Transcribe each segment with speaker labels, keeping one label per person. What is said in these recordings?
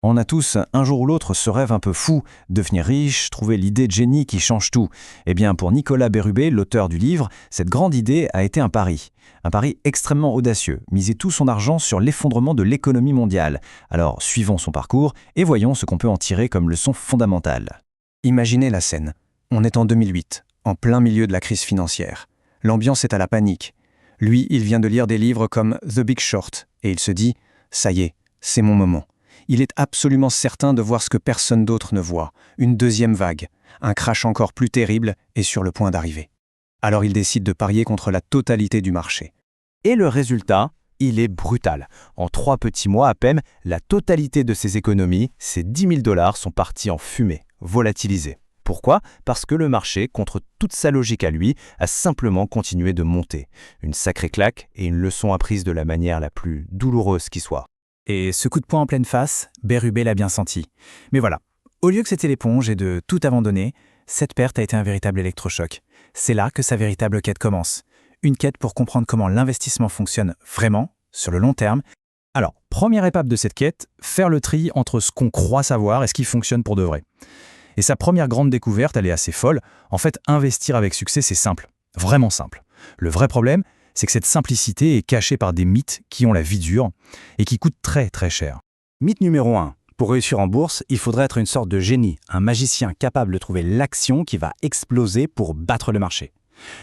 Speaker 1: On a tous, un jour ou l'autre, ce rêve un peu fou, devenir riche, trouver l'idée de génie qui change tout. Eh bien, pour Nicolas Bérubé, l'auteur du livre, cette grande idée a été un pari. Un pari extrêmement audacieux, miser tout son argent sur l'effondrement de l'économie mondiale. Alors, suivons son parcours et voyons ce qu'on peut en tirer comme leçon fondamentale.
Speaker 2: Imaginez la scène. On est en 2008, en plein milieu de la crise financière. L'ambiance est à la panique. Lui, il vient de lire des livres comme The Big Short, et il se dit « ça y est, c'est mon moment ». Il est absolument certain de voir ce que personne d'autre ne voit, une deuxième vague, un crash encore plus terrible est sur le point d'arriver. Alors il décide de parier contre la totalité du marché.
Speaker 3: Et le résultat, il est brutal. En 3 petits mois à peine, la totalité de ses économies, ses 10 000 $, sont partis en fumée, volatilisés. Pourquoi ? Parce que le marché, contre toute sa logique à lui, a simplement continué de monter. Une sacrée claque et une leçon apprise de la manière la plus douloureuse qui soit.
Speaker 4: Et ce coup de poing en pleine face, Bérubé l'a bien senti. Mais voilà, au lieu que c'était l'éponge et de tout abandonner, cette perte a été un véritable électrochoc. C'est là que sa véritable quête commence. Une quête pour comprendre comment l'investissement fonctionne vraiment, sur le long terme. Alors, première étape de cette quête, faire le tri entre ce qu'on croit savoir et ce qui fonctionne pour de vrai. Et sa première grande découverte, elle est assez folle. En fait, investir avec succès, c'est simple. Vraiment simple. Le vrai problème, c'est que cette simplicité est cachée par des mythes qui ont la vie dure et qui coûtent très très cher.
Speaker 5: Mythe numéro 1. Pour réussir en bourse, il faudrait être une sorte de génie, un magicien capable de trouver l'action qui va exploser pour battre le marché.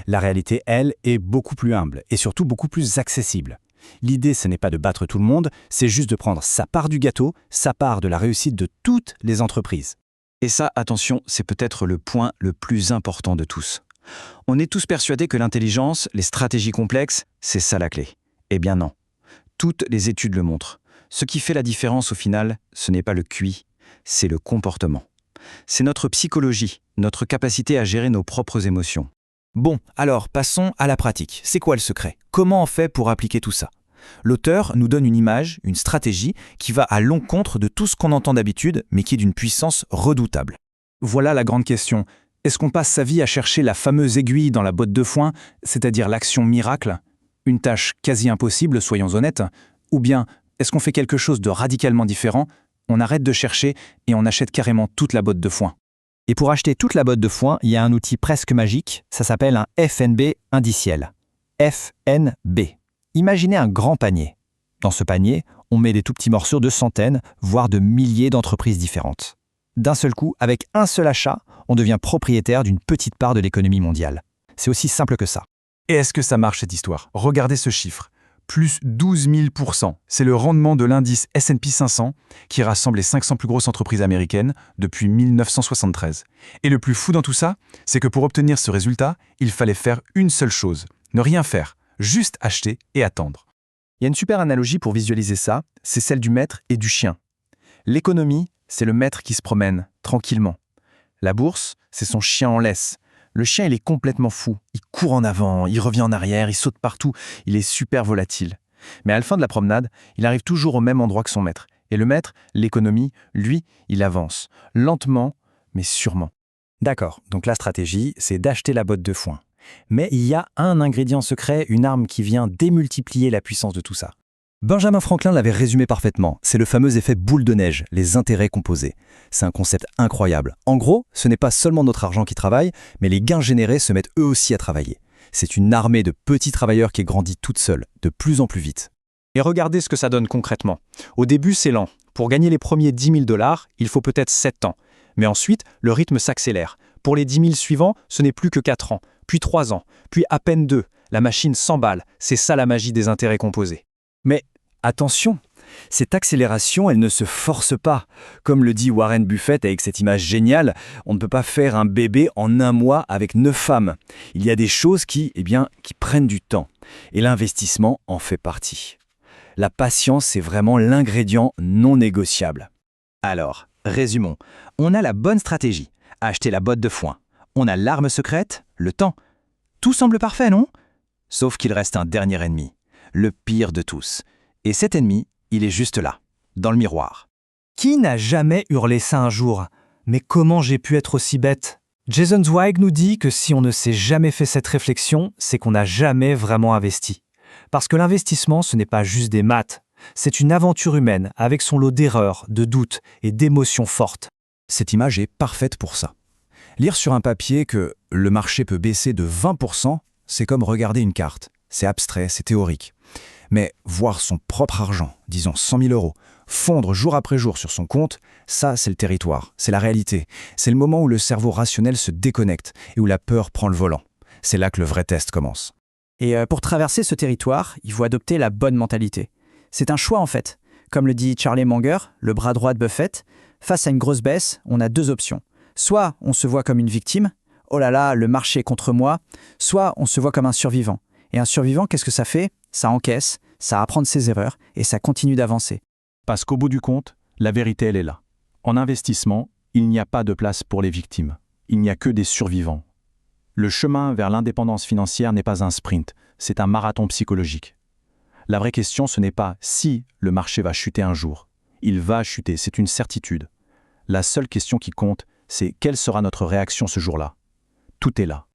Speaker 5: La réalité, elle, est beaucoup plus humble et surtout beaucoup plus accessible. L'idée, ce n'est pas de battre tout le monde, c'est juste de prendre sa part du gâteau, sa part de la réussite de toutes les entreprises.
Speaker 2: Et ça, attention, c'est peut-être le point le plus important de tous. On est tous persuadés que l'intelligence, les stratégies complexes, c'est ça la clé. Eh bien non. Toutes les études le montrent. Ce qui fait la différence au final, ce n'est pas le QI, c'est le comportement. C'est notre psychologie, notre capacité à gérer nos propres émotions.
Speaker 4: Bon, alors passons à la pratique. C'est quoi le secret ? Comment on fait pour appliquer tout ça ? L'auteur nous donne une image, une stratégie qui va à l'encontre de tout ce qu'on entend d'habitude, mais qui est d'une puissance redoutable. Voilà la grande question. Est-ce qu'on passe sa vie à chercher la fameuse aiguille dans la botte de foin, c'est-à-dire l'action miracle ? Une tâche quasi impossible, soyons honnêtes. Ou bien, est-ce qu'on fait quelque chose de radicalement différent ? On arrête de chercher et on achète carrément toute la botte de foin.
Speaker 3: Et pour acheter toute la botte de foin, il y a un outil presque magique, ça s'appelle un FNB indiciel. FNB. Imaginez un grand panier. Dans ce panier, on met des tout petits morceaux de centaines, voire de milliers d'entreprises différentes. D'un seul coup, avec un seul achat, on devient propriétaire d'une petite part de l'économie mondiale. C'est aussi simple que ça.
Speaker 6: Et est-ce que ça marche cette histoire ? Regardez ce chiffre. Plus 12 000 %. C'est le rendement de l'indice S&P 500 qui rassemble les 500 plus grosses entreprises américaines depuis 1973. Et le plus fou dans tout ça, c'est que pour obtenir ce résultat, il fallait faire une seule chose. Ne rien faire, juste acheter et attendre.
Speaker 4: Il y a une super analogie pour visualiser ça, c'est celle du maître et du chien. L'économie, c'est le maître qui se promène, tranquillement. La bourse, c'est son chien en laisse. Le chien, il est complètement fou. Il court en avant, il revient en arrière, il saute partout. Il est super volatile. Mais à la fin de la promenade, il arrive toujours au même endroit que son maître. Et le maître, l'économie, lui, il avance. Lentement, mais sûrement.
Speaker 5: D'accord, donc la stratégie, c'est d'acheter la botte de foin. Mais il y a un ingrédient secret, une arme qui vient démultiplier la puissance de tout ça.
Speaker 3: Benjamin Franklin l'avait résumé parfaitement, c'est le fameux effet boule de neige, les intérêts composés. C'est un concept incroyable. En gros, ce n'est pas seulement notre argent qui travaille, mais les gains générés se mettent eux aussi à travailler. C'est une armée de petits travailleurs qui grandit toute seule, de plus en plus vite.
Speaker 2: Et regardez ce que ça donne concrètement. Au début, c'est lent. Pour gagner les premiers 10 000 $, il faut peut-être 7 ans. Mais ensuite, le rythme s'accélère. Pour les 10 000 suivants, ce n'est plus que 4 ans, puis 3 ans, puis à peine 2. La machine s'emballe. C'est ça la magie des intérêts composés.
Speaker 5: Mais attention, cette accélération, elle ne se force pas. Comme le dit Warren Buffett avec cette image géniale, on ne peut pas faire un bébé en 1 mois avec 9 femmes. Il y a des choses qui prennent du temps. Et l'investissement en fait partie. La patience, c'est vraiment l'ingrédient non négociable.
Speaker 3: Alors, résumons. On a la bonne stratégie, acheter la botte de foin. On a l'arme secrète, le temps. Tout semble parfait, non ? Sauf qu'il reste un dernier ennemi, le pire de tous. Et cet ennemi, il est juste là, dans le miroir.
Speaker 7: Qui n'a jamais hurlé ça un jour ? Mais comment j'ai pu être aussi bête ? Jason Zweig nous dit que si on ne s'est jamais fait cette réflexion, c'est qu'on n'a jamais vraiment investi. Parce que l'investissement, ce n'est pas juste des maths, C'est une aventure humaine avec son lot d'erreurs, de doutes et d'émotions fortes.
Speaker 2: Cette image est parfaite pour ça. Lire sur un papier que le marché peut baisser de 20%, c'est comme regarder une carte. C'est abstrait, c'est théorique. Mais voir son propre argent, disons 100 000 euros, fondre jour après jour sur son compte, ça c'est le territoire, c'est la réalité. C'est le moment où le cerveau rationnel se déconnecte et où la peur prend le volant. C'est là que le vrai test commence.
Speaker 8: Et pour traverser ce territoire, il faut adopter la bonne mentalité. C'est un choix en fait. Comme le dit Charlie Munger, le bras droit de Buffett, face à une grosse baisse, on a deux options. Soit on se voit comme une victime, oh là là, le marché est contre moi, soit on se voit comme un survivant. Et un survivant, qu'est-ce que ça fait? Ça encaisse, ça apprend de ses erreurs et ça continue d'avancer.
Speaker 9: Parce qu'au bout du compte, la vérité, elle est là. En investissement, il n'y a pas de place pour les victimes. Il n'y a que des survivants. Le chemin vers l'indépendance financière n'est pas un sprint, c'est un marathon psychologique. La vraie question, ce n'est pas si le marché va chuter un jour. Il va chuter, c'est une certitude. La seule question qui compte, c'est quelle sera notre réaction ce jour-là. Tout est là.